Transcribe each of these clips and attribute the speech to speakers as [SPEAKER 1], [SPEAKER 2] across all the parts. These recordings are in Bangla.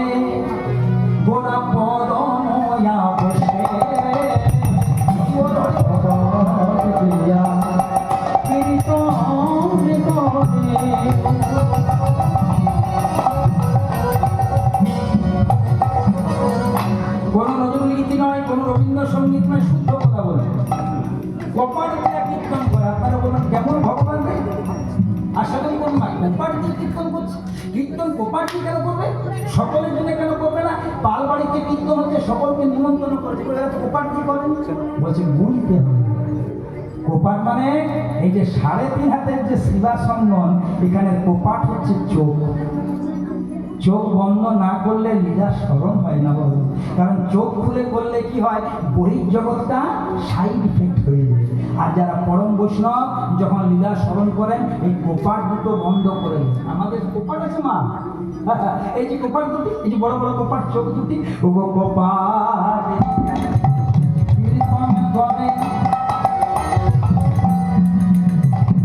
[SPEAKER 1] করে গোড়া পদময়া বসে কোন নজরুলগীতি নয়, কোন রবীন্দ্রসঙ্গীত নয়, শুদ্ধ কথা বলে কপাট দিয়ে কীর্তন করে। আপনারা বলুন কেমন ভগবান রে? আশা করি কোন মাই কপাট দিয়ে কীর্তন করছে। কীর্তন কপাট দিয়ে কেন করবে? সকলের জন্য কেন করবে না? পাল বাড়িতে কীর্তন হচ্ছে, সকলকে নিমন্ত্রণ করছে, কপাট দিয়ে করেন বলছে বুঝতে হবে। কোপাট মানে এই যে 3.5 হাতের যে শিবাসঙ্গন, এখানে কোপাট হচ্ছে চোখ। চোখ বন্ধ না করলে লীলা স্মরণ হয় না বাবু, কারণ চোখ খুলে করলে কি হয়, বহির্জগৎটা সাইড ইফেক্ট হয়ে যায়। আর যারা পরম বৈষ্ণব যখন লীলা স্মরণ করেন, এই কোপাট দুটো বন্ধ করে। আমাদের কোপাট আছে মা, এই যে কোপাট দুটি, এই যে বড় বড় কোপাট, চোখ দুটি, ও কোপাট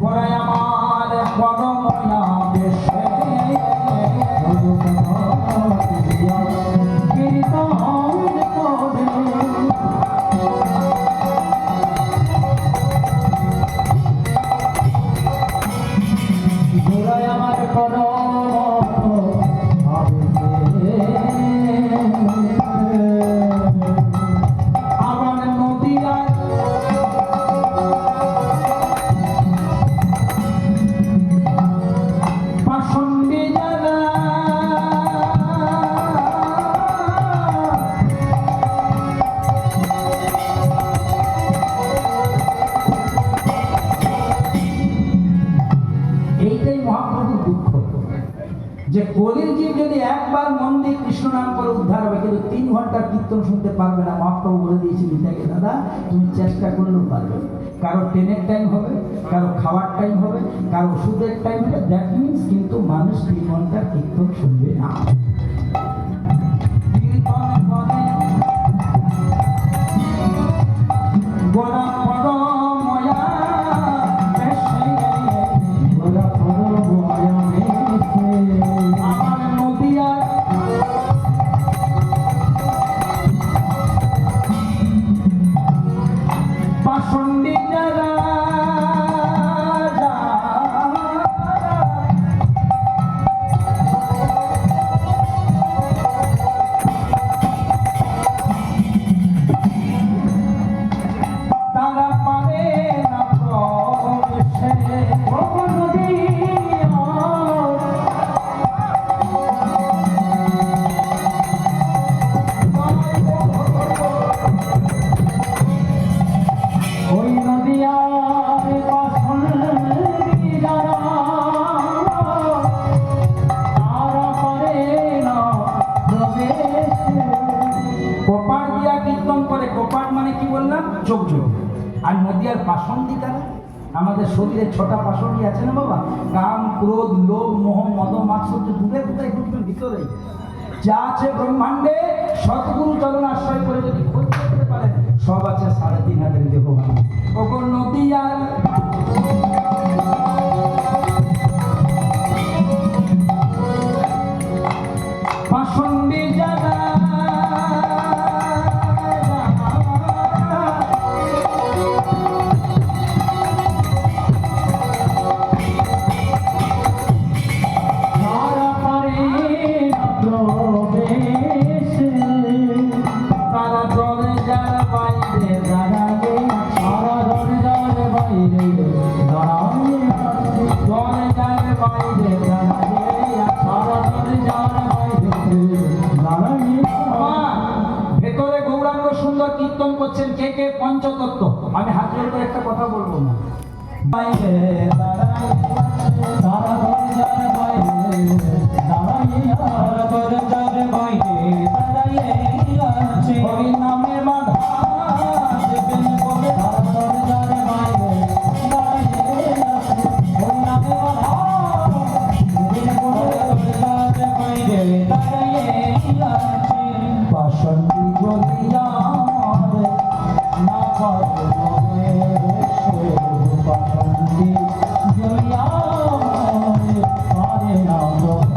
[SPEAKER 1] করে আমার পদময়া বেশে যে কলির জীব যদি একবার মন দিয়ে কৃষ্ণ নাম করে উদ্ধার হবে, কিন্তু 3 ঘন্টা কীর্তন শুনতে পারবে না। মহাপ্রভু বলে দিয়েছি গীতাকে, দাদা তুমি চেষ্টা করলেও পারবে। কারো ট্রেনের টাইম হবে, কারো খাওয়ার টাইম হবে, কারো ওষুধের টাইম হবে। দ্যাট মিনস কিন্তু মানুষ 3 ঘন্টা কীর্তন শুনবে না। চোখ জোর আর নদিয়ার পাষণ্ডী কারা? আমাদের শরীরে 6টা পাষণ্ডী আছে না বাবা, কাম ক্রোধ লোভ মোহ মদ মাৎসর্য, দূরে কোথায় ঘুরবেন, ভিতরে যা আছে ব্রহ্মাণ্ডে সদ্গুরু চরণ আশ্রয় করে যদি খোঁজ করতে পারেন, সব আছে 3.5 হাতের দেহবান। ওগো নদিয়ার পাষণ্ডী যারা ভেতরে গৌরাঙ্গ সুন্দর কীর্তন করছেন। কে কে পঞ্চতত্ত্ব? আমি হাত জোড় করে একটা কথা বলবো না।
[SPEAKER 2] Jaya, Hare Rama.